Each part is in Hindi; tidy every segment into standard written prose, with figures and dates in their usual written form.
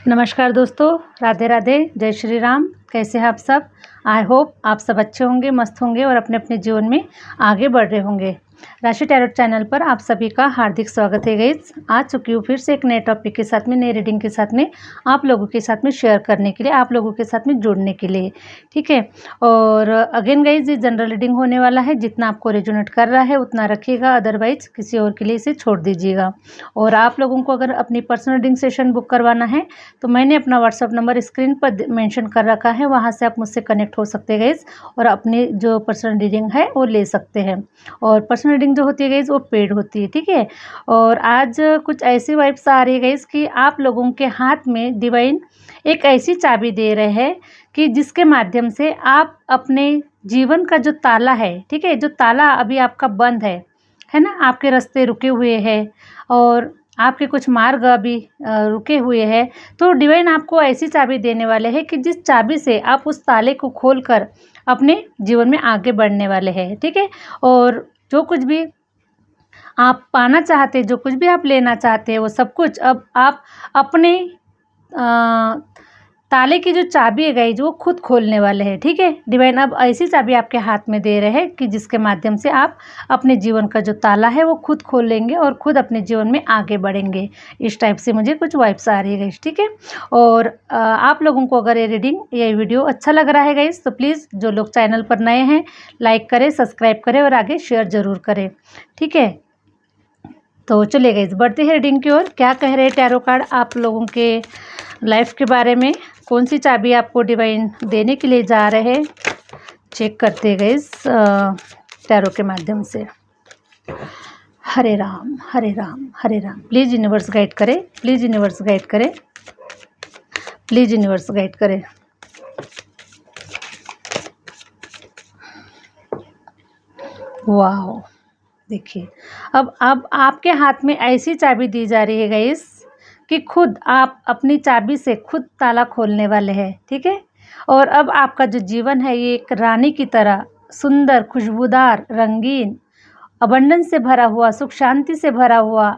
नमस्कार दोस्तों, राधे राधे, जय श्री राम। कैसे हैं आप सब? आई होप आप सब अच्छे होंगे, मस्त होंगे और अपने अपने जीवन में आगे बढ़ रहे होंगे। राशि टैरोट चैनल पर आप सभी का हार्दिक स्वागत है गाइस। आ चुकी हूँ फिर से एक नए टॉपिक के साथ में, नई रीडिंग के साथ में, आप लोगों के साथ में शेयर करने के लिए, आप लोगों के साथ में जुड़ने के लिए, ठीक है। और अगेन गाइस, ये जनरल रीडिंग होने वाला है। जितना आपको रेजोनेट कर रहा है उतना रखिएगा, अदरवाइज किसी और के लिए इसे छोड़ दीजिएगा। और आप लोगों को अगर अपनी पर्सनल रीडिंग सेशन बुक करवाना है तो मैंने अपना व्हाट्सअप नंबर स्क्रीन पर मेंशन कर रखा है, वहाँ से आप मुझसे कनेक्ट हो सकते हैं गाइस और अपनी जो पर्सनल रीडिंग है वो ले सकते हैं। और पर्सनल रीडिंग जो होती है गाइस वो पेड होती है, ठीक है। और आज कुछ ऐसी वाइब्स आ रही है गाइस कि आप लोगों के हाथ में डिवाइन एक ऐसी चाबी दे रहे हैं कि जिसके माध्यम से आप अपने जीवन का जो ताला है, ठीक है, जो ताला अभी आपका बंद है ना, आपके रास्ते रुके हुए हैं और आपके कुछ मार्ग अभी रुके हुए हैं, तो डिवाइन आपको ऐसी चाबी देने वाले हैं कि जिस चाबी से आप उस ताले को खोलकर अपने जीवन में आगे बढ़ने वाले हैं, ठीक है। और जो कुछ भी आप पाना चाहते हैं, जो कुछ भी आप लेना चाहते हैं, वो सब कुछ अब आप अपने ताले की जो चाबी है गाइस वो खुद खोलने वाले हैं, ठीक है। डिवाइन अब ऐसी चाबी आपके हाथ में दे रहे हैं कि जिसके माध्यम से आप अपने जीवन का जो ताला है वो खुद खोलेंगे और खुद अपने जीवन में आगे बढ़ेंगे। इस टाइप से मुझे कुछ वाइब्स आ रही है गाइस, ठीक है। और आप लोगों को अगर ये रीडिंग, ये वीडियो अच्छा लग रहा है गाइस तो प्लीज़ जो लोग चैनल पर नए हैं लाइक करें, सब्सक्राइब करें और आगे शेयर ज़रूर करें, ठीक है। तो चलिए गाइस, बढ़ते हैं रीडिंग की ओर। क्या कह रहे हैं टैरो कार्ड आप लोगों के लाइफ के बारे में, कौन सी चाबी आपको डिवाइन देने के लिए जा रहे हैं, चेक करते हैं गाइस टैरो के माध्यम से। हरे राम हरे राम हरे राम। प्लीज़ यूनिवर्स गाइड करें, प्लीज़ यूनिवर्स गाइड करें, प्लीज़ यूनिवर्स गाइड करें। वाह, देखिए अब आपके हाथ में ऐसी चाबी दी जा रही है गाइस कि खुद आप अपनी चाबी से खुद ताला खोलने वाले हैं, ठीक है। और अब आपका जो जीवन है ये एक रानी की तरह सुंदर, खुशबूदार, रंगीन, अबंडेंस से भरा हुआ, सुख शांति से भरा हुआ,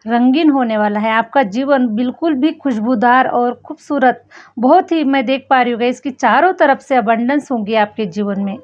रंगीन होने वाला है। आपका जीवन बिल्कुल भी खुशबूदार और खूबसूरत, बहुत ही, मैं देख पा रही हूँ गाइस कि चारों तरफ से अबंडेंस होंगी आपके जीवन में,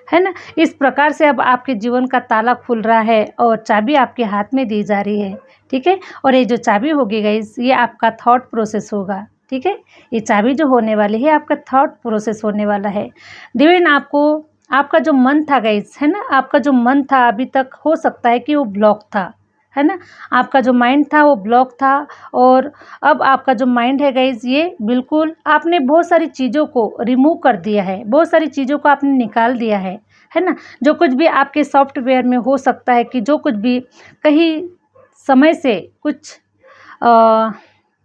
है ना। इस प्रकार से अब आपके जीवन का ताला खुल रहा है और चाबी आपके हाथ में दी जा रही है, ठीक है। और ये जो चाबी होगी गाइस ये आपका थॉट प्रोसेस होगा, ठीक है। ये चाबी जो होने वाली है आपका थॉट प्रोसेस होने वाला है। डिवाइन आपको, आपका जो मन था गाइस, है ना, आपका जो मन था अभी तक हो सकता है कि वो ब्लॉक था, है ना। आपका जो माइंड था वो ब्लॉक था और अब आपका जो माइंड है गाइस ये बिल्कुल, आपने बहुत सारी चीज़ों को रिमूव कर दिया है, बहुत सारी चीज़ों को आपने निकाल दिया है ना। जो कुछ भी आपके सॉफ्टवेयर में हो सकता है कि जो कुछ भी कहीं समय से कुछ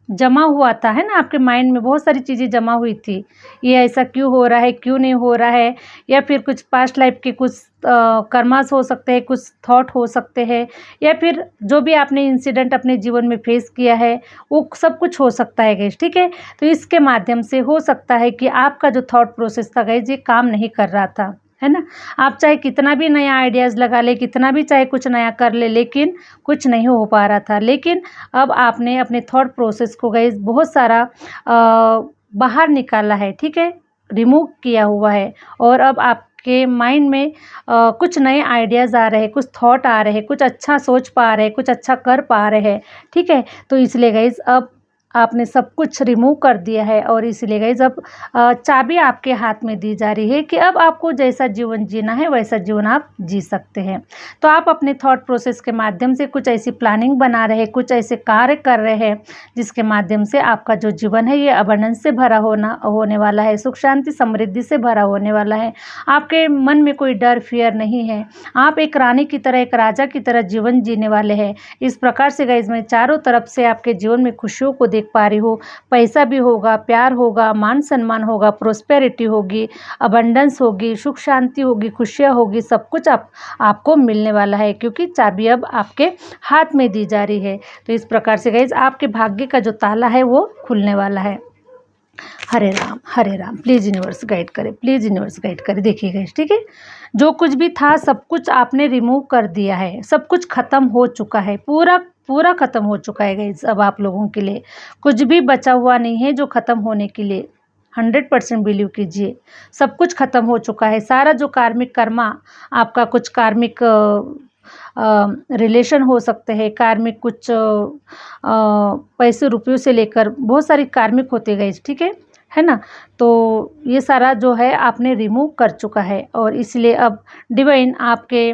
जमा हुआ था, है ना, आपके माइंड में बहुत सारी चीज़ें जमा हुई थी, ये ऐसा क्यों हो रहा है, क्यों नहीं हो रहा है, या फिर कुछ पास्ट लाइफ के कुछ कर्मास हो सकते हैं, कुछ थॉट हो सकते हैं, या फिर जो भी आपने इंसिडेंट अपने जीवन में फेस किया है वो सब कुछ हो सकता है गाइस, ठीक है। तो इसके माध्यम से हो सकता है कि आपका जो थॉट प्रोसेस था गाइस ये काम नहीं कर रहा था, है ना। आप चाहे कितना भी नया आइडियाज़ लगा ले, कितना भी चाहे कुछ नया कर ले, लेकिन कुछ नहीं हो पा रहा था। लेकिन अब आपने अपने थॉट प्रोसेस को गाइस बहुत सारा बाहर निकाला है, ठीक है, रिमूव किया हुआ है। और अब आपके माइंड में कुछ नए आइडियाज़ आ रहे हैं, कुछ थॉट आ रहे हैं, कुछ अच्छा सोच पा रहे हैं, कुछ अच्छा कर पा रहे हैं, ठीक है। तो इसलिए गाइस अब आपने सब कुछ रिमूव कर दिया है और इसीलिए गाइस अब चाबी आपके हाथ में दी जा रही है कि अब आपको जैसा जीवन जीना है वैसा जीवन आप जी सकते हैं। तो आप अपने थॉट प्रोसेस के माध्यम से कुछ ऐसी प्लानिंग बना रहे हैं, कुछ ऐसे कार्य कर रहे हैं जिसके माध्यम से आपका जो जीवन है ये अबंडेंस से भरा होने वाला है, सुख शांति समृद्धि से भरा होने वाला है। आपके मन में कोई डर फियर नहीं है, आप एक रानी की तरह, एक राजा की तरह जीवन जीने वाले हैं। इस प्रकार से गाइस मैं चारों तरफ से आपके जीवन में खुशियों को देख पा रही हूँ। पैसा भी होगा, प्यार होगा, मान सम्मान होगा, प्रोस्पेरिटी होगी, अबंडेंस होगी, सुख शांति होगी, खुशियाँ होगी, सब कुछ आपको मिलने वाला है क्योंकि चाबी अब आपके हाथ में दी जा रही है। तो इस प्रकार से गाइस आपके भाग्य का जो ताला है वो खुलने वाला है। हरे राम हरे राम। प्लीज़ यूनिवर्स गाइड करें, प्लीज़ यूनिवर्स गाइड करें। देखिए गाइस, ठीक है, जो कुछ भी था सब कुछ आपने रिमूव कर दिया है, सब कुछ ख़त्म हो चुका है, पूरा पूरा ख़त्म हो चुका है गाइस। अब आप लोगों के लिए कुछ भी बचा हुआ नहीं है जो ख़त्म होने के लिए। 100% बिलीव कीजिए, सब कुछ ख़त्म हो चुका है। सारा जो कार्मिक कर्मा आपका, कुछ कार्मिक रिलेशन हो सकते हैं, कार्मिक कुछ पैसे रुपयों से लेकर बहुत सारी कार्मिक होते गए, ठीक है ना। तो ये सारा जो है आपने रिमूव कर चुका है, और इसलिए अब डिवाइन आपके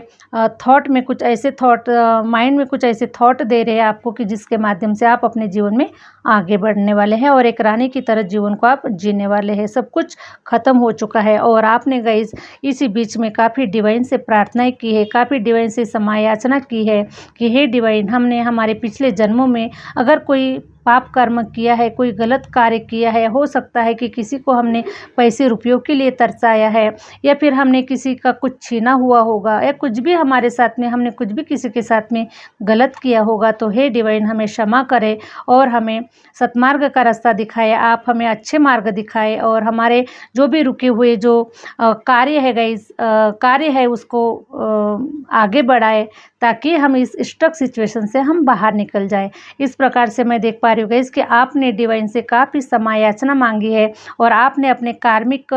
थॉट में कुछ ऐसे थॉट, माइंड में कुछ ऐसे थॉट दे रहे हैं आपको कि जिसके माध्यम से आप अपने जीवन में आगे बढ़ने वाले हैं और एक रानी की तरह जीवन को आप जीने वाले हैं। सब कुछ ख़त्म हो चुका है, और आपने गाइस इसी बीच में काफ़ी डिवाइन से प्रार्थनाएं की है, काफ़ी डिवाइन से क्षमा याचना की है कि हे डिवाइन, हमने हमारे पिछले जन्मों में अगर कोई पाप कर्म किया है, कोई गलत कार्य किया है, हो सकता है कि किसी को हमने पैसे रुपयों के लिए तरसाया है, या फिर हमने किसी का कुछ छीना हुआ होगा, या कुछ भी हमारे साथ में हमने कुछ भी किसी के साथ में गलत किया होगा, तो हे डिवाइन हमें क्षमा करे और हमें सतमार्ग का रास्ता दिखाए। आप हमें अच्छे मार्ग दिखाए, और हमारे जो भी रुके हुए जो कार्य है गाइस, कार्य है उसको आगे बढ़ाए, ताकि हम इस स्टक सिचुएशन से हम बाहर निकल जाए। इस प्रकार से मैं देख पा रही हूँ गाइस कि आपने डिवाइन से काफ़ी क्षमा याचना मांगी है, और आपने अपने कार्मिक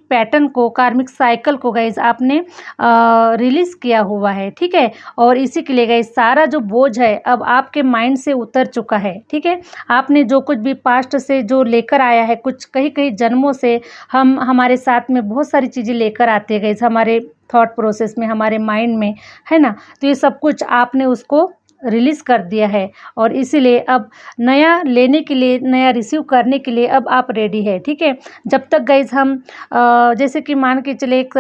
पैटर्न को, कार्मिक साइकिल को गाइस आपने रिलीज़ किया हुआ है, ठीक है। और इसी के लिए गाइस सारा जो बोझ है अब आपके माइंड से उतर चुका है, ठीक है। आपने जो कुछ भी पास्ट से जो लेकर आया है, कुछ कई कई जन्मों से हम हमारे साथ में बहुत सारी चीज़ें लेकर आते हैं गाइस, हमारे थॉट प्रोसेस में, हमारे माइंड में, है ना। तो ये सब कुछ आपने उसको रिलीज़ कर दिया है, और इसीलिए अब नया लेने के लिए, नया रिसीव करने के लिए अब आप रेडी है, ठीक है। जब तक गाइस हम जैसे कि मान के चले, एक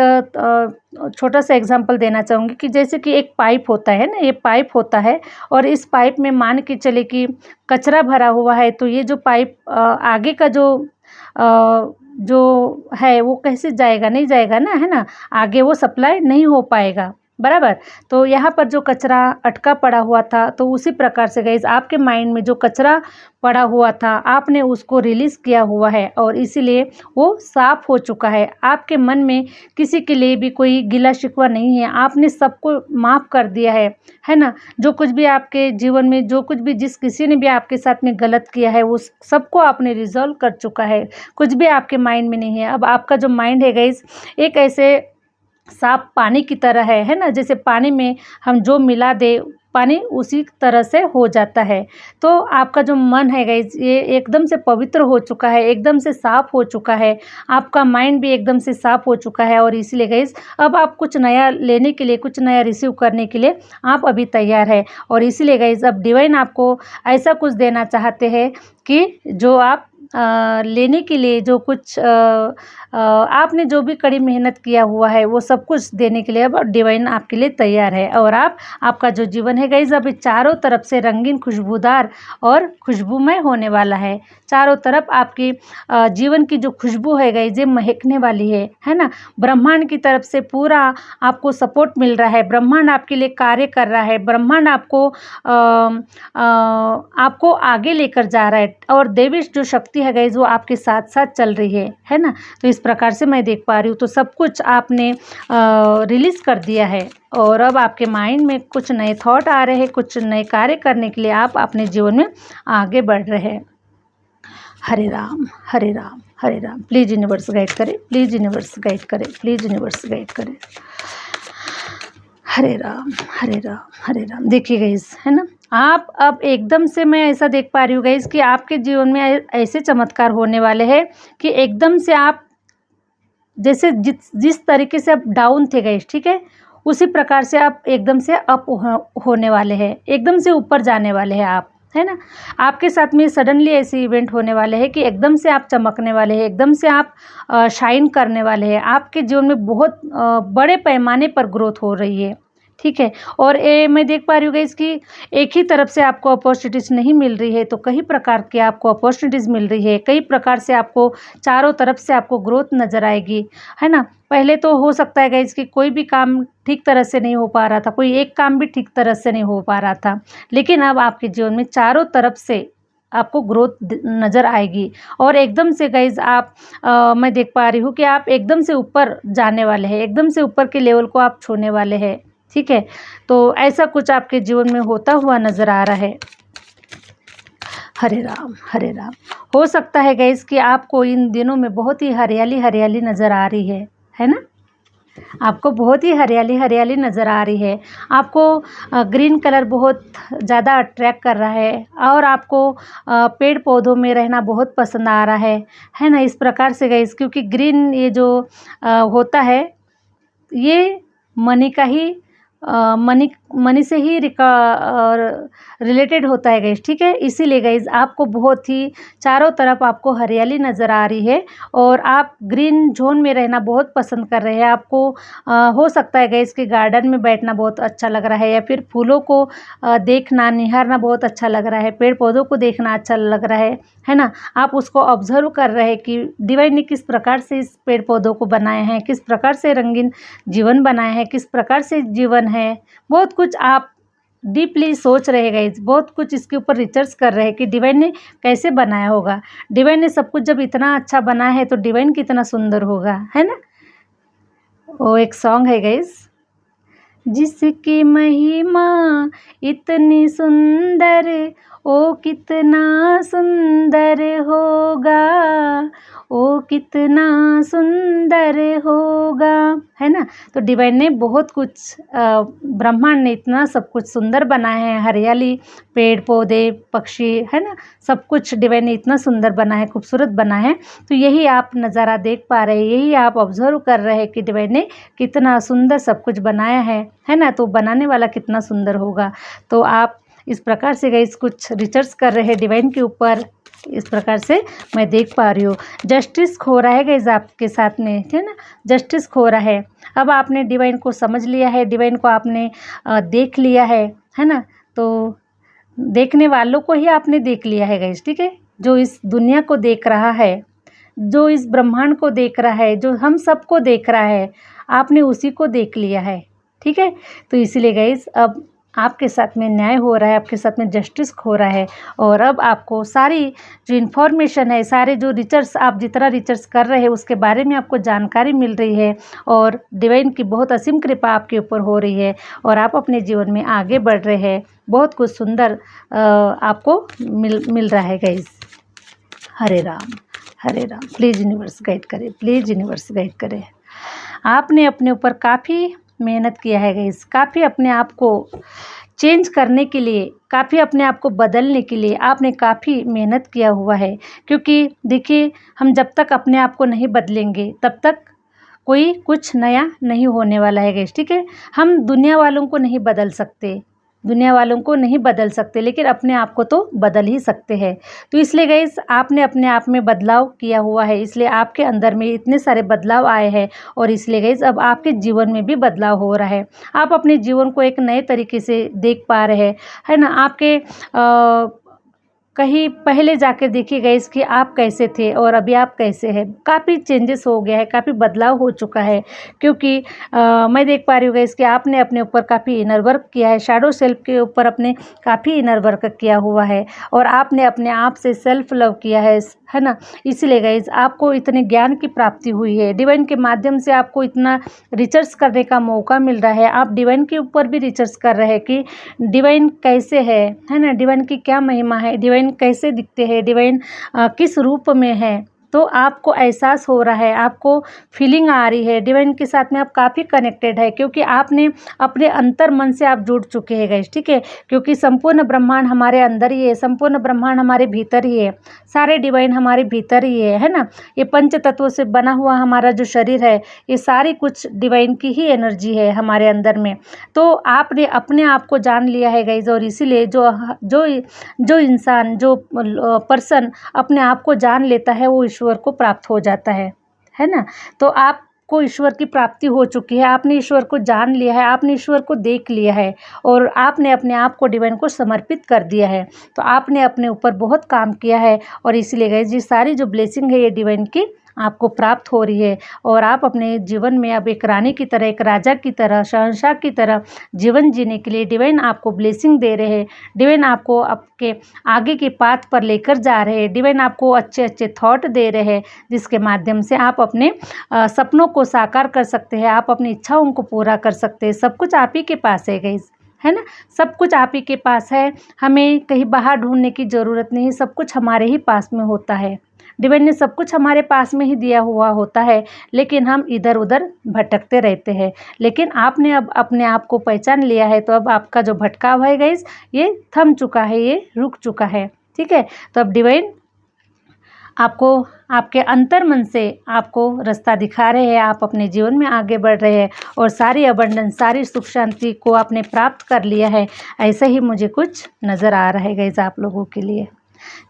छोटा सा एग्जांपल देना चाहूँगी कि जैसे कि एक पाइप होता है ना, ये पाइप होता है, और इस पाइप में मान के चले कि कचरा भरा हुआ है, तो ये जो पाइप आगे का जो है वो कैसे जाएगा, नहीं जाएगा ना, है ना। आगे वो सप्लाई नहीं हो पाएगा, बराबर। तो यहाँ पर जो कचरा अटका पड़ा हुआ था, तो उसी प्रकार से गाइस आपके माइंड में जो कचरा पड़ा हुआ था, आपने उसको रिलीज़ किया हुआ है, और इसीलिए वो साफ़ हो चुका है। आपके मन में किसी के लिए भी कोई गिला शिकवा नहीं है, आपने सबको माफ़ कर दिया है ना। जो कुछ भी आपके जीवन में, जो कुछ भी जिस किसी ने भी आपके साथ में गलत किया है, वो सबको आपने रिजॉल्व कर चुका है। कुछ भी आपके माइंड में नहीं है। अब आपका जो माइंड है गाइस एक ऐसे साफ पानी की तरह है ना। जैसे पानी में हम जो मिला दे, पानी उसी तरह से हो जाता है। तो आपका जो मन है गाइस ये एकदम से पवित्र हो चुका है, एकदम से साफ़ हो चुका है। आपका माइंड भी एकदम से साफ़ हो चुका है, और इसलिए गाइस अब आप कुछ नया लेने के लिए, कुछ नया रिसीव करने के लिए आप अभी तैयार है। और इसीलिए गाइस अब डिवाइन आपको ऐसा कुछ देना चाहते हैं कि जो आप लेने के लिए, जो कुछ आपने जो भी कड़ी मेहनत किया हुआ है, वो सब कुछ देने के लिए अब डिवाइन आपके लिए तैयार है। और आपका जो जीवन है गाइस अभी चारों तरफ से रंगीन, खुशबूदार और खुशबूमय होने वाला है। चारों तरफ आपकी जीवन की जो खुशबू है गाइस ये महकने वाली है ना। ब्रह्मांड की तरफ से पूरा आपको सपोर्ट मिल रहा है, ब्रह्मांड आपके लिए कार्य कर रहा है, ब्रह्मांड आपको आगे लेकर जा रहा है, और देवी जो शक्ति है गाइस वो आपके साथ साथ चल रही है ना। तो इस प्रकार से मैं देख पा रही हूँ। तो सब कुछ आपने रिलीज़ कर दिया है, और अब आपके माइंड में कुछ नए थॉट आ रहे हैं, कुछ नए कार्य करने के लिए आप अपने जीवन में आगे बढ़ रहे हैं। हरे राम हरे राम हरे राम। प्लीज़ यूनिवर्स गाइड करें, प्लीज़ यूनिवर्स गाइड करें, प्लीज़ यूनिवर्स गाइड करें। हरे राम हरे राम हरे राम। देखिए गाइस है ना, आप अब एकदम से मैं ऐसा देख पा रही हूँ गाइस कि आपके जीवन में ऐसे चमत्कार होने वाले हैं कि एकदम से आप जैसे जिस तरीके से आप डाउन थे गाइस, ठीक है, उसी प्रकार से आप एकदम से अप होने वाले हैं, एकदम से ऊपर जाने वाले हैं आप, है ना। आपके साथ में सडनली ऐसे इवेंट होने वाले हैं कि एकदम से आप चमकने वाले हैं, एकदम से आप शाइन करने वाले हैं। आपके जीवन में बहुत बड़े पैमाने पर ग्रोथ हो रही है, ठीक है। और मैं देख पा रही हूँ गाइस कि एक ही तरफ से आपको अपॉर्चुनिटीज़ नहीं मिल रही है, तो कई प्रकार की आपको अपॉर्चुनिटीज़ मिल रही है, कई प्रकार से आपको चारों तरफ से आपको ग्रोथ नज़र आएगी, है ना। पहले तो हो सकता है गाइस कि कोई भी काम ठीक तरह से नहीं हो पा रहा था, कोई एक काम भी ठीक तरह से नहीं हो पा रहा था, लेकिन अब आपके जीवन में चारों तरफ से आपको ग्रोथ नज़र आएगी। और एकदम से गाइस आप मैं देख पा रही हूँ कि आप एकदम से ऊपर जाने वाले हैं, एकदम से ऊपर के लेवल को आप छूने वाले हैं, ठीक है। तो ऐसा कुछ आपके जीवन में होता हुआ नज़र आ रहा है। हरे राम, हरे राम। हो सकता है गाइस कि आपको इन दिनों में बहुत ही हरियाली नज़र आ रही है ना? आपको बहुत ही हरियाली नज़र आ रही है। आपको ग्रीन कलर बहुत ज़्यादा अट्रैक्ट कर रहा है और आपको पेड़ पौधों में रहना बहुत पसंद आ रहा है ना? इस प्रकार से गाइस, क्योंकि ग्रीन ये जो होता है, ये मनी का ही मनी से ही रिलेटेड होता है गाइस, ठीक है। इसीलिए गाइस आपको बहुत ही चारों तरफ आपको हरियाली नज़र आ रही है और आप ग्रीन जोन में रहना बहुत पसंद कर रहे हैं। आपको हो सकता है गाइस कि गार्डन में बैठना बहुत अच्छा लग रहा है, या फिर फूलों को देखना निहारना बहुत अच्छा लग रहा है, पेड़ पौधों को देखना अच्छा लग रहा है ना? आप उसको ऑब्जर्व कर रहे हैं कि डिवाइन ने किस प्रकार से इस पेड़ पौधों को बनाए हैं, किस प्रकार से रंगीन जीवन बनाए हैं, किस प्रकार से जीवन है। बहुत कुछ आप डीपली सोच रहे गाइस, बहुत कुछ इसके ऊपर रिसर्च कर रहे हैं कि डिवाइन ने कैसे बनाया होगा। डिवाइन ने सब कुछ जब इतना अच्छा बनाया है तो डिवाइन कितना सुंदर होगा, है ना? वो एक सॉन्ग है गाइस, जिसकी महिमा इतनी सुंदर, ओ कितना सुंदर होगा, ओ कितना सुंदर होगा, है ना? तो डिवाइन ने बहुत कुछ ब्रह्मांड ने इतना सब कुछ सुंदर बनाया है, हरियाली, पेड़ पौधे, पक्षी, है ना? सब कुछ डिवाइन ने इतना सुंदर बना है, खूबसूरत बना है। तो यही आप नज़ारा देख पा रहे हैं, यही आप ऑब्जर्व कर रहे हैं कि डिवाइन ने कितना सुंदर सब कुछ बनाया है ना? तो बनाने वाला कितना सुंदर होगा। तो आप इस प्रकार से गाइस कुछ रिसर्च कर रहे हैं डिवाइन के ऊपर, इस प्रकार से मैं देख पा रही हूँ। जस्टिस खो रहा है गाइस आपके साथ में, है ना? जस्टिस खो रहा है। अब आपने डिवाइन को समझ लिया है, डिवाइन को आपने देख लिया है ना? तो देखने वालों को ही आपने देख लिया है गाइस, ठीक है? जो इस दुनिया को देख रहा है, जो इस ब्रह्मांड को देख रहा है, जो हम सबको देख रहा है, आपने उसी को देख लिया है, ठीक है? तो इसीलिए गाइस अब आपके साथ में न्याय हो रहा है, आपके साथ में जस्टिस हो रहा है और अब आपको सारी जो इन्फॉर्मेशन है, सारे जो रिसर्च आप जितना रिसर्च कर रहे हैं उसके बारे में आपको जानकारी मिल रही है और डिवाइन की बहुत असीम कृपा आपके ऊपर हो रही है और आप अपने जीवन में आगे बढ़ रहे हैं। बहुत कुछ सुंदर आपको मिल रहा है guys. Hare Ram, Hare Ram. Please universe guide करें, प्लीज़ यूनिवर्स गाइड करें। आपने अपने ऊपर काफ़ी मेहनत किया है गाइस, काफ़ी अपने आप को चेंज करने के लिए, काफ़ी अपने आप को बदलने के लिए आपने काफ़ी मेहनत किया हुआ है। क्योंकि देखिए, हम जब तक अपने आप को नहीं बदलेंगे तब तक कोई कुछ नया नहीं होने वाला है गाइस, ठीक है? हम दुनिया वालों को नहीं बदल सकते, दुनिया वालों को नहीं बदल सकते, लेकिन अपने आप को तो बदल ही सकते हैं। तो इसलिए गाइस आपने अपने आप में बदलाव किया हुआ है, इसलिए आपके अंदर में इतने सारे बदलाव आए हैं और इसलिए गाइस अब आपके जीवन में भी बदलाव हो रहा है। आप अपने जीवन को एक नए तरीके से देख पा रहे हैं, है ना? आपके कहीं पहले जाकर देखिए गाइस कि आप कैसे थे और अभी आप कैसे हैं। काफ़ी चेंजेस हो गया है, काफ़ी बदलाव हो चुका है, क्योंकि मैं देख पा रही हूँ गाइस कि आपने अपने ऊपर काफ़ी इनर वर्क किया है, शैडो सेल्फ के ऊपर अपने काफ़ी इनर वर्क किया हुआ है और आपने अपने आप से सेल्फ लव किया है ना? इसीलिए गाइस आपको इतने ज्ञान की प्राप्ति हुई है। डिवाइन के माध्यम से आपको इतना रिसर्च करने का मौका मिल रहा है। आप डिवाइन के ऊपर भी रिसर्च कर रहे हैं कि डिवाइन कैसे है ना? डिवाइन की क्या महिमा है, डिवाइन कैसे दिखते हैं, डिवाइन किस रूप में है। तो आपको एहसास हो रहा है, आपको फीलिंग आ रही है, डिवाइन के साथ में आप काफ़ी कनेक्टेड है, क्योंकि आपने अपने अंतर मन से आप जुड़ चुके हैं गाइस, ठीक है? क्योंकि संपूर्ण ब्रह्मांड हमारे अंदर ही है, संपूर्ण ब्रह्मांड हमारे भीतर ही है, सारे डिवाइन हमारे भीतर ही है ना? ये पंच तत्वों से बना हुआ हमारा जो शरीर है, ये सारी कुछ डिवाइन की ही एनर्जी है हमारे अंदर में। तो आपने अपने आप को जान लिया है गाइस और इसीलिए जो इंसान, जो पर्सन अपने आप को जान लेता है वो ईश्वर को प्राप्त हो जाता है ना? तो आपको ईश्वर की प्राप्ति हो चुकी है, आपने ईश्वर को जान लिया है, आपने ईश्वर को देख लिया है और आपने अपने आप को डिवाइन को समर्पित कर दिया है। तो आपने अपने ऊपर बहुत काम किया है और इसीलिए गाइस ये सारी जो ब्लेसिंग है ये डिवाइन की आपको प्राप्त हो रही है और आप अपने जीवन में अब एक रानी की तरह, एक राजा की तरह, शहंशाह की तरह जीवन जीने के लिए डिवाइन आपको ब्लेसिंग दे रहे हैं। डिवाइन आपको आपके आगे के पाथ पर लेकर जा रहे हैं। डिवाइन आपको अच्छे अच्छे थॉट दे रहे हैं, जिसके माध्यम से आप अपने सपनों को साकार कर सकते हैं, आप अपनी इच्छाओं को पूरा कर सकते हैं। सब कुछ आप ही के पास है गाइस, है ना। सब कुछ आप ही के पास है, हमें कहीं बाहर ढूंढने की ज़रूरत नहीं, सब कुछ हमारे ही पास में होता है। डिवाइन ने सब कुछ हमारे पास में ही दिया हुआ होता है, लेकिन हम इधर उधर भटकते रहते हैं। लेकिन आपने अब अपने आप को पहचान लिया है, तो अब आपका जो भटकाव है गाइस, ये थम चुका है, ये रुक चुका है। ठीक है, तो अब डिवाइन आपको आपके अंतर्मन से आपको रास्ता दिखा रहे हैं, आप अपने जीवन में आगे बढ़ रहे हैं और सारी अबंडेंस, सारी सुख शांति को आपने प्राप्त कर लिया है। ऐसा ही मुझे कुछ नज़र आ रहा है गाइस आप लोगों के लिए।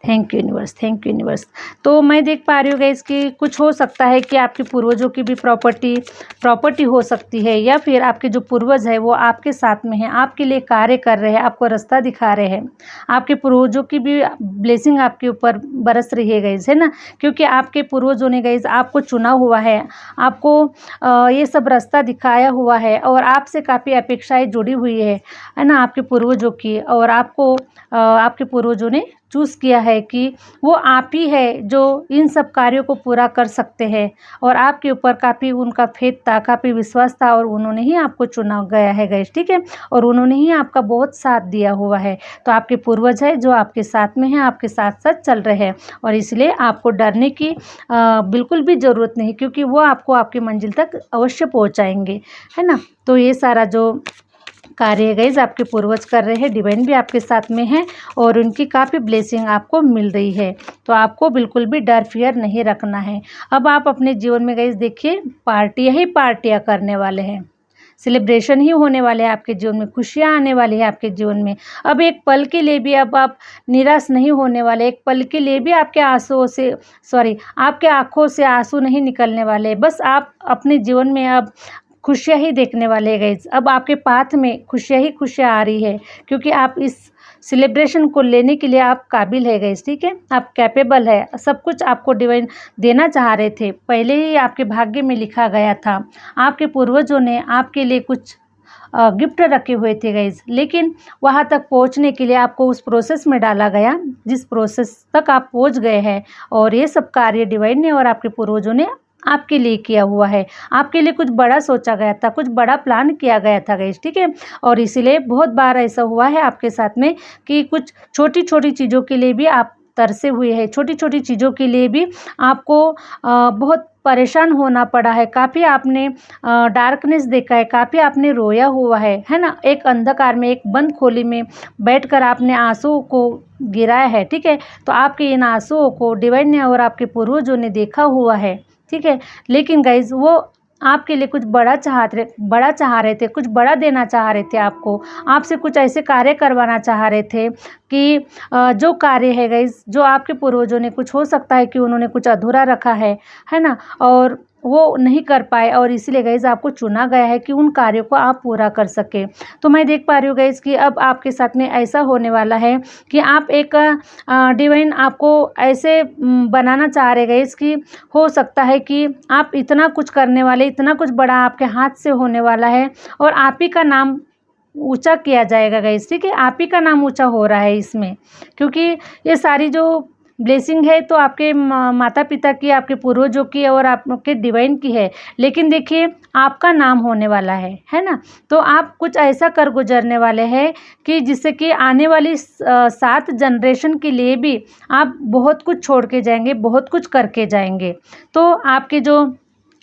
Thank you universe, thank you universe. तो मैं देख पा रही हूँ गाइस कि कुछ हो सकता है कि आपके पूर्वजों की भी प्रॉपर्टी हो सकती है, या फिर आपके जो पूर्वज है वो आपके साथ में हैं, आपके लिए कार्य कर रहे हैं, आपको रास्ता दिखा रहे हैं। आपके पूर्वजों की भी ब्लेसिंग आपके ऊपर बरस रही है गाइस, है ना, क्योंकि आपके पूर्वजों ने गाइस आपको चुना हुआ है, आपको ये सब रास्ता दिखाया हुआ है और आपसे काफ़ी अपेक्षाएं जुड़ी हुई है ना, आपके पूर्वजों की। और आपको आपके पूर्वजों ने चूज़ किया है कि वो आप ही है जो इन सब कार्यों को पूरा कर सकते हैं, और आपके ऊपर काफ़ी उनका फेथ था, काफ़ी विश्वास था, और उन्होंने ही आपको चुना गया है गाइस। ठीक है, और उन्होंने ही आपका बहुत साथ दिया हुआ है। तो आपके पूर्वज है जो आपके साथ में हैं, आपके साथ साथ चल रहे हैं, और इसलिए आपको डरने की बिल्कुल भी ज़रूरत नहीं, क्योंकि वो आपको आपकी मंजिल तक अवश्य पहुँचाएंगे, है ना। तो ये सारा जो कार्य है गाइस आपके पूर्वज कर रहे हैं, डिवाइन भी आपके साथ में है और उनकी काफ़ी ब्लेसिंग आपको मिल रही है। तो आपको बिल्कुल भी डर फियर नहीं रखना है। अब आप अपने जीवन में गाइस देखिए पार्टियां करने वाले हैं, सेलिब्रेशन ही होने वाले हैं आपके जीवन में, खुशियां आने वाली है आपके जीवन में। अब एक पल के लिए भी अब आप निराश नहीं होने वाले, एक पल के लिए भी आपके आपके आंखों से आंसू नहीं निकलने वाले। बस आप अपने जीवन में अब खुशियाँ ही देखने वाले हैं गाइस। अब आपके पाथ में खुशियाँ ही खुशियाँ आ रही है, क्योंकि आप इस सेलिब्रेशन को लेने के लिए आप काबिल है गाइस। ठीक है, आप कैपेबल है, सब कुछ आपको डिवाइन देना चाह रहे थे, पहले ही आपके भाग्य में लिखा गया था। आपके पूर्वजों ने आपके लिए कुछ गिफ्ट रखे हुए थे गाइस, लेकिन वहाँ तक पहुँचने के लिए आपको उस प्रोसेस में डाला गया, जिस प्रोसेस तक आप पहुँच गए हैं। और ये सब कार्य डिवाइन ने और आपके पूर्वजों ने आपके लिए किया हुआ है। आपके लिए कुछ बड़ा सोचा गया था, कुछ बड़ा प्लान किया गया था गाइस। ठीक है, और इसीलिए बहुत बार ऐसा हुआ है आपके साथ में कि कुछ छोटी छोटी चीज़ों के लिए भी आप तरसे हुए हैं, छोटी छोटी चीज़ों के लिए भी आपको बहुत परेशान होना पड़ा है। काफ़ी आपने डार्कनेस देखा है, काफ़ी आपने रोया हुआ है ना। एक अंधकार में, एक बंद खोली में बैठकर आपने आंसुओं को गिराया है। ठीक है, तो आपके इन आंसुओं को डिवाइन ने और आपके पूर्वजों ने देखा हुआ है। ठीक है, लेकिन गाइज वो आपके लिए कुछ बड़ा चाह रहे थे, कुछ बड़ा देना चाह रहे थे आपको, आपसे कुछ ऐसे कार्य करवाना चाह रहे थे कि जो कार्य है गाइज, जो आपके पूर्वजों ने, कुछ हो सकता है कि उन्होंने कुछ अधूरा रखा है ना, और वो नहीं कर पाए, और इसीलिए गाइज आपको चुना गया है कि उन कार्यों को आप पूरा कर सके। तो मैं देख पा रही हूँ गाइज कि अब आपके साथ में ऐसा होने वाला है कि आप एक डिवाइन आपको ऐसे बनाना चाह रहे गाइज कि हो सकता है कि आप इतना कुछ करने वाले, इतना कुछ बड़ा आपके हाथ से होने वाला है, और आप ही का नाम ऊंचा किया जाएगा गाइस। ठीक है, आप ही का नाम ऊंचा हो रहा है इसमें, क्योंकि ये सारी जो ब्लेसिंग है तो आपके माता पिता की, आपके पूर्वजों की और आपके डिवाइन की है, लेकिन देखिए आपका नाम होने वाला है ना। तो आप कुछ ऐसा कर गुजरने वाले हैं कि जिससे कि आने वाली 7 जनरेशन के लिए भी आप बहुत कुछ छोड़ के जाएंगे, बहुत कुछ करके जाएंगे। तो आपके जो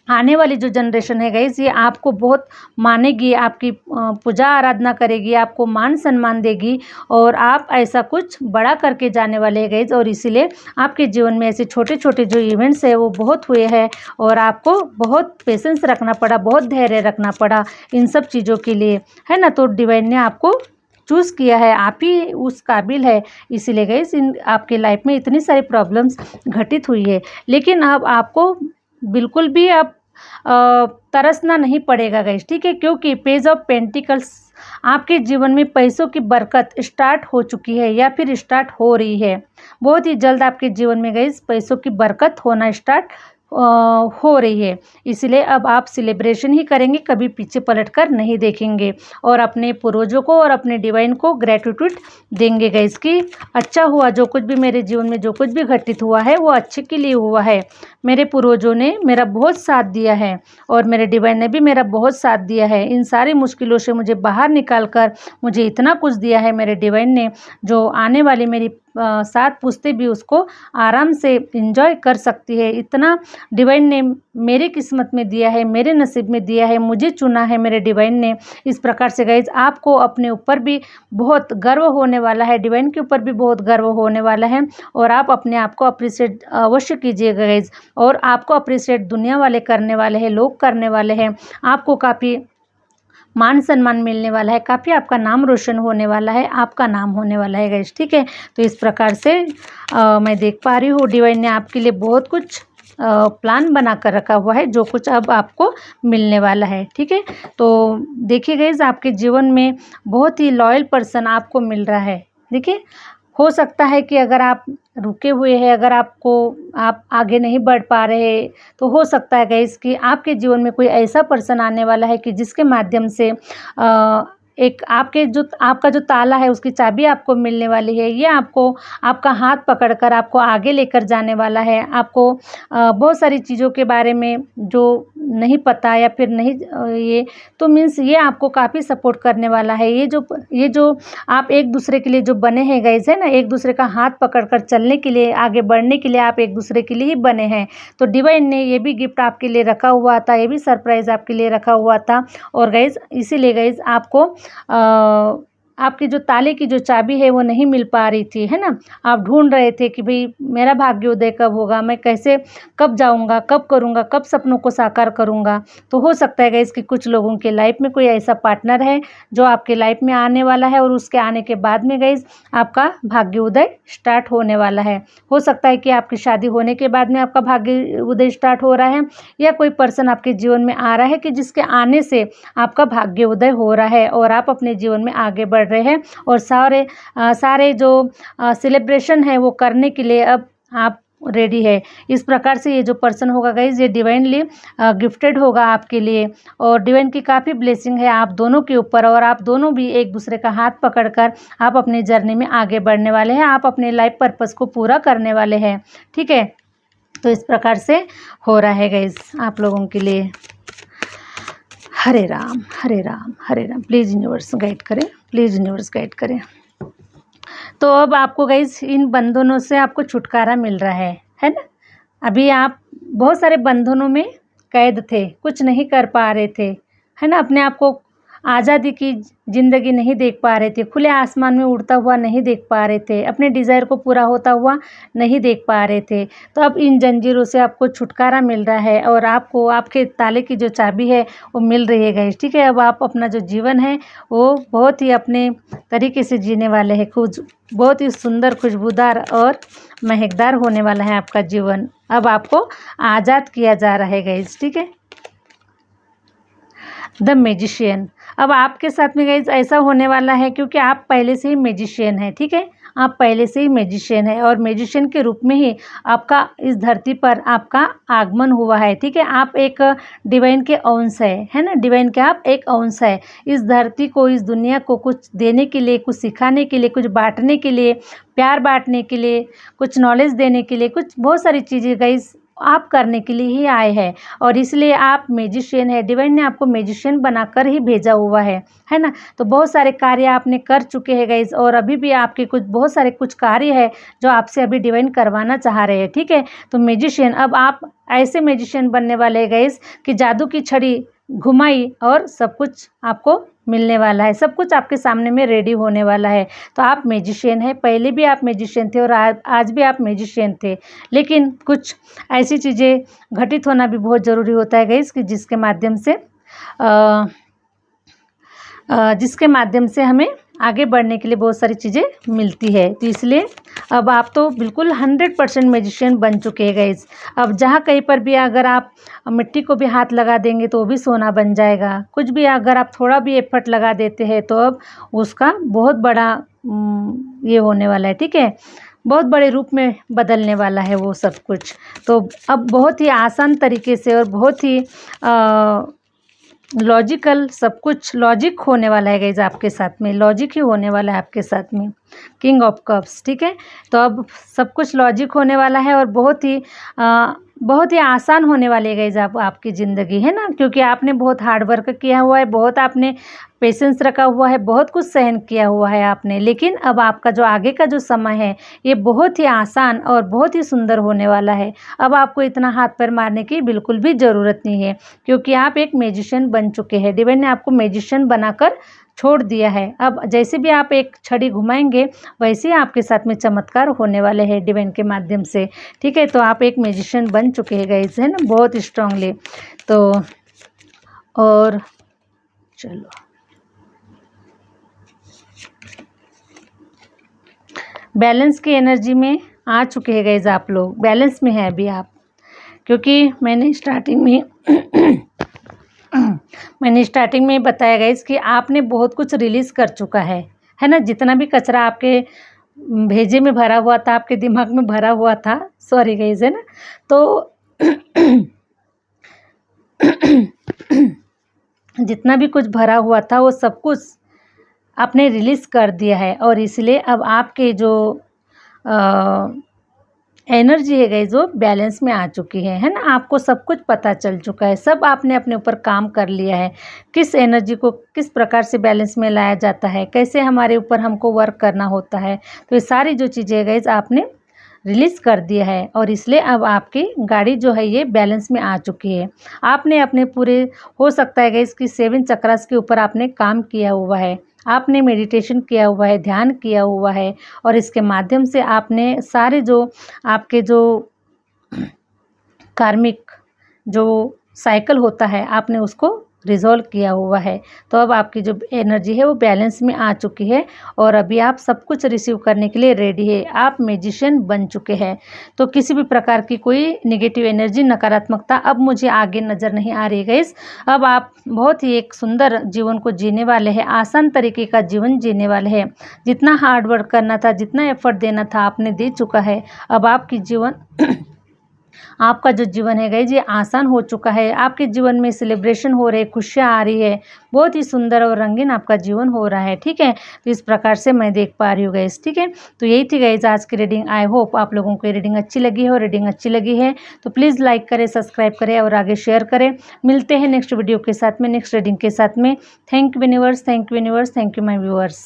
आने वाली जो जनरेशन है गाइस, ये आपको बहुत मानेगी, आपकी पूजा आराधना करेगी, आपको मान सम्मान देगी, और आप ऐसा कुछ बड़ा करके जाने वाले हैं गाइस। और इसीलिए आपके जीवन में ऐसे छोटे छोटे जो इवेंट्स है वो बहुत हुए हैं, और आपको बहुत पेशेंस रखना पड़ा, बहुत धैर्य रखना पड़ा इन सब चीज़ों के लिए, है ना। तो डिवाइन ने आपको चूज़ किया है, आप ही उस काबिल है, इसीलिए गाइस इन आपके लाइफ में इतनी सारी प्रॉब्लम्स घटित हुई है। लेकिन अब आपको बिल्कुल भी अब तरसना नहीं पड़ेगा गाइस। ठीक है, क्योंकि पेज ऑफ पेंटिकल्स आपके जीवन में पैसों की बरकत स्टार्ट हो चुकी है, या फिर स्टार्ट हो रही है। बहुत ही जल्द आपके जीवन में गाइस पैसों की बरकत होना स्टार्ट हो रही है। इसलिए अब आप सेलिब्रेशन ही करेंगे, कभी पीछे पलटकर नहीं देखेंगे और अपने पूर्वजों को और अपने डिवाइन को ग्रैटिट्यूड देंगे गाइस कि अच्छा हुआ, जो कुछ भी मेरे जीवन में जो कुछ भी घटित हुआ है वो अच्छे के लिए हुआ है। मेरे पूर्वजों ने मेरा बहुत साथ दिया है और मेरे डिवाइन ने भी मेरा बहुत साथ दिया है। इन सारी मुश्किलों से मुझे बाहर निकाल कर मुझे इतना कुछ दिया है मेरे डिवाइन ने, जो आने वाली मेरी 7 पुश्तें भी उसको आराम से एंजॉय कर सकती है। इतना डिवाइन ने मेरी किस्मत में दिया है, मेरे नसीब में दिया है, मुझे चुना है मेरे डिवाइन ने। इस प्रकार से गाइज आपको अपने ऊपर भी बहुत गर्व होने वाला है, डिवाइन के ऊपर भी बहुत गर्व होने वाला है और आप अपने आप को अप्रिशिएट अवश्य कीजिएगा गाइज। और आपको अप्रिशिएट दुनिया वाले करने वाले हैं, लोग करने वाले हैं। आपको काफ़ी मान सम्मान मिलने वाला है, काफ़ी आपका नाम रोशन होने वाला है, आपका नाम होने वाला है गाइस, ठीक है। तो इस प्रकार से मैं देख पा रही हूँ डिवाइन ने आपके लिए बहुत कुछ प्लान बना कर रखा हुआ है, जो कुछ अब आपको मिलने वाला है, ठीक है। तो देखिए गाइस आपके जीवन में बहुत ही लॉयल पर्सन आपको मिल रहा है। देखिए हो सकता है कि अगर आप रुके हुए हैं, अगर आप आगे नहीं बढ़ पा रहे, तो हो सकता है गाइस कि आपके जीवन में कोई ऐसा पर्सन आने वाला है कि जिसके माध्यम से एक आपका जो ताला है उसकी चाबी आपको मिलने वाली है। ये आपको आपका हाथ पकड़कर आपको आगे लेकर जाने वाला है। आपको बहुत सारी चीज़ों के बारे में जो नहीं पता या फिर नहीं ये तो मीन्स ये आपको काफ़ी सपोर्ट करने वाला है। ये जो आप एक दूसरे के लिए जो बने हैं गाइस, है ना, एक दूसरे का हाथ पकड़कर चलने के लिए, आगे बढ़ने के लिए आप एक दूसरे के लिए ही बने हैं। तो डिवाइन ने ये भी गिफ्ट आपके लिए रखा हुआ था, ये भी सरप्राइज़ आपके लिए रखा हुआ था। और गाइस इसीलिए गाइस आपको आपकी जो ताले की जो चाबी है वो नहीं मिल पा रही थी, है ना। आप ढूंढ रहे थे कि भाई मेरा भाग्योदय कब होगा, मैं कैसे कब जाऊंगा, कब करूंगा, कब सपनों को साकार करूंगा। तो हो सकता है गाइस कि कुछ लोगों के लाइफ में कोई ऐसा पार्टनर है जो आपके लाइफ में आने वाला है और उसके आने के बाद में गाइस आपका भाग्योदय स्टार्ट होने वाला है। हो सकता है कि आपकी शादी होने के बाद में आपका भाग्योदय स्टार्ट हो रहा है, या कोई पर्सन आपके जीवन में आ रहा है कि जिसके आने से आपका भाग्योदय हो रहा है और आप अपने जीवन में आगे बढ़ रहे हैं और सारे जो सेलिब्रेशन है वो करने के लिए अब आप रेडी है। इस प्रकार से ये जो पर्सन होगा गाइज ये डिवाइनली गिफ्टेड होगा आपके लिए और डिवाइन की काफ़ी ब्लेसिंग है आप दोनों के ऊपर और आप दोनों भी एक दूसरे का हाथ पकड़कर आप अपनी जर्नी में आगे बढ़ने वाले हैं, आप अपने लाइफ पर्पस को पूरा करने वाले हैं, ठीक है। तो इस प्रकार से हो रहा है गाइज आप लोगों के लिए। हरे राम हरे राम हरे राम। प्लीज़ यूनिवर्स गाइड करें, प्लीज़ यूनिवर्स गाइड करें। तो अब आपको गाइस इन बंधनों से आपको छुटकारा मिल रहा है ना। अभी आप बहुत सारे बंधनों में कैद थे, कुछ नहीं कर पा रहे थे, है ना। अपने आप को आज़ादी की ज़िंदगी नहीं देख पा रहे थे, खुले आसमान में उड़ता हुआ नहीं देख पा रहे थे, अपने डिज़ायर को पूरा होता हुआ नहीं देख पा रहे थे। तो अब इन जंजीरों से आपको छुटकारा मिल रहा है और आपको आपके ताले की जो चाबी है वो मिल रही है गाइस, ठीक है। अब आप अपना जो जीवन है वो बहुत ही अपने तरीके से जीने वाले हैं, बहुत ही सुंदर, खुशबूदार और महकदार होने वाला है आपका जीवन। अब आपको आज़ाद किया जा रहा है गाइस, ठीक है। द मैजिशियन, अब आपके साथ में गाइज ऐसा होने वाला है क्योंकि आप पहले से ही मैजिशियन है, ठीक है। आप पहले से ही मैजिशियन है और मैजिशियन के रूप में ही आपका इस धरती पर आपका आगमन हुआ है, ठीक है। आप एक डिवाइन के अंश है ना, डिवाइन के आप एक अंश है। इस धरती को, इस दुनिया को कुछ देने के लिए, कुछ सिखाने के लिए, कुछ बांटने के लिए, प्यार बांटने के लिए, कुछ नॉलेज देने के लिए, कुछ बहुत सारी चीज़ें गाइज आप करने के लिए ही आए हैं और इसलिए आप मैजिशियन है। डिवाइन ने आपको मैजिशियन बनाकर ही भेजा हुआ है ना। तो बहुत सारे कार्य आपने कर चुके हैं गाइज और अभी भी आपके बहुत सारे कार्य है जो आपसे अभी डिवाइन करवाना चाह रहे हैं, ठीक है। तो मैजिशियन, अब आप ऐसे मैजिशियन बनने वाले हैं गाइज कि जादू की छड़ी घुमाई और सब कुछ आपको मिलने वाला है, सब कुछ आपके सामने में रेडी होने वाला है। तो आप मैजिशियन है, पहले भी आप मैजिशियन थे और आज भी आप मैजिशियन थे, लेकिन कुछ ऐसी चीज़ें घटित होना भी बहुत ज़रूरी होता है गाइस कि जिसके माध्यम से हमें आगे बढ़ने के लिए बहुत सारी चीज़ें मिलती है। तो इसलिए अब आप तो बिल्कुल 100% मैजिशियन बन चुके हैं गाइस। अब जहाँ कहीं पर भी अगर आप मिट्टी को भी हाथ लगा देंगे तो वो भी सोना बन जाएगा। कुछ भी अगर आप थोड़ा भी एफर्ट लगा देते हैं तो अब उसका बहुत बड़ा ये होने वाला है, ठीक है। बहुत बड़े रूप में बदलने वाला है वो सब कुछ। तो अब बहुत ही आसान तरीके से और बहुत ही लॉजिकल सब कुछ लॉजिक होने वाला है गाइस आपके साथ में, लॉजिक ही होने वाला है आपके साथ में। किंग ऑफ कप्स, ठीक है। तो अब सब कुछ लॉजिक होने वाला है और बहुत ही आसान होने वाली है गाइस आपकी ज़िंदगी, है ना, क्योंकि आपने बहुत हार्ड वर्क किया हुआ है, बहुत आपने पेशेंस रखा हुआ है, बहुत कुछ सहन किया हुआ है आपने। लेकिन अब आपका जो आगे का जो समय है ये बहुत ही आसान और बहुत ही सुंदर होने वाला है। अब आपको इतना हाथ पैर मारने की बिल्कुल भी ज़रूरत नहीं है, क्योंकि आप एक मैजिशियन बन चुके हैं। डिवाइन ने आपको मैजिशियन बनाकर छोड़ दिया है। अब जैसे भी आप एक छड़ी घुमाएंगे वैसे ही आपके साथ में चमत्कार होने वाले हैं डिवाइन के माध्यम से, ठीक है। तो आप एक मैजिशियन बन चुके हैं गाइस, है ना, बहुत स्ट्रांगली। तो और चलो बैलेंस की एनर्जी में आ चुके हैं गाइस, आप लोग बैलेंस में है अभी आप, क्योंकि मैंने स्टार्टिंग में बताया गाइस कि आपने बहुत कुछ रिलीज़ कर चुका है ना। जितना भी कचरा आपके भेजे में भरा हुआ था, आपके दिमाग में भरा हुआ था, सॉरी गाइस, है ना, तो जितना भी कुछ भरा हुआ था वो सब कुछ आपने रिलीज़ कर दिया है। और इसलिए अब आपके जो एनर्जी है गाइस वो बैलेंस में आ चुकी है ना। आपको सब कुछ पता चल चुका है, सब आपने अपने ऊपर काम कर लिया है, किस एनर्जी को किस प्रकार से बैलेंस में लाया जाता है, कैसे हमारे ऊपर हमको वर्क करना होता है। तो ये सारी जो चीज़ें है गाइस आपने रिलीज़ कर दिया है और इसलिए अब आपकी गाड़ी जो है ये बैलेंस में आ चुकी है। आपने अपने पूरे, हो सकता है गाइस कि 7 चक्रास के ऊपर आपने काम किया हुआ है, आपने मेडिटेशन किया हुआ है, ध्यान किया हुआ है और इसके माध्यम से आपने सारे जो आपके जो कार्मिक जो साइकिल होता है आपने उसको रिजॉल्व किया हुआ है। तो अब आपकी जो एनर्जी है वो बैलेंस में आ चुकी है और अभी आप सब कुछ रिसीव करने के लिए रेडी है। आप मैजिशियन बन चुके हैं। तो किसी भी प्रकार की कोई नेगेटिव एनर्जी, नकारात्मकता अब मुझे आगे नज़र नहीं आ रही है। अब आप बहुत ही एक सुंदर जीवन को जीने वाले हैं, आसान तरीके का जीवन जीने वाले हैं। जितना हार्ड वर्क करना था, जितना एफर्ट देना था आपने दे चुका है। अब आपकी जीवन आपका जो जीवन है गाइस ये आसान हो चुका है। आपके जीवन में सेलिब्रेशन हो रहे, खुशियाँ आ रही है, बहुत ही सुंदर और रंगीन आपका जीवन हो रहा है, ठीक है। तो इस प्रकार से मैं देख पा रही हूँ गाइस, ठीक है। तो यही थी गाइस आज की रीडिंग। आई होप आप लोगों को ये रीडिंग अच्छी लगी है और रीडिंग अच्छी लगी है तो प्लीज़ लाइक करें, सब्सक्राइब करें और आगे शेयर करें। मिलते हैं नेक्स्ट वीडियो के साथ में, नेक्स्ट रीडिंग के साथ में। Thank you universe, thank you universe, thank you my viewers.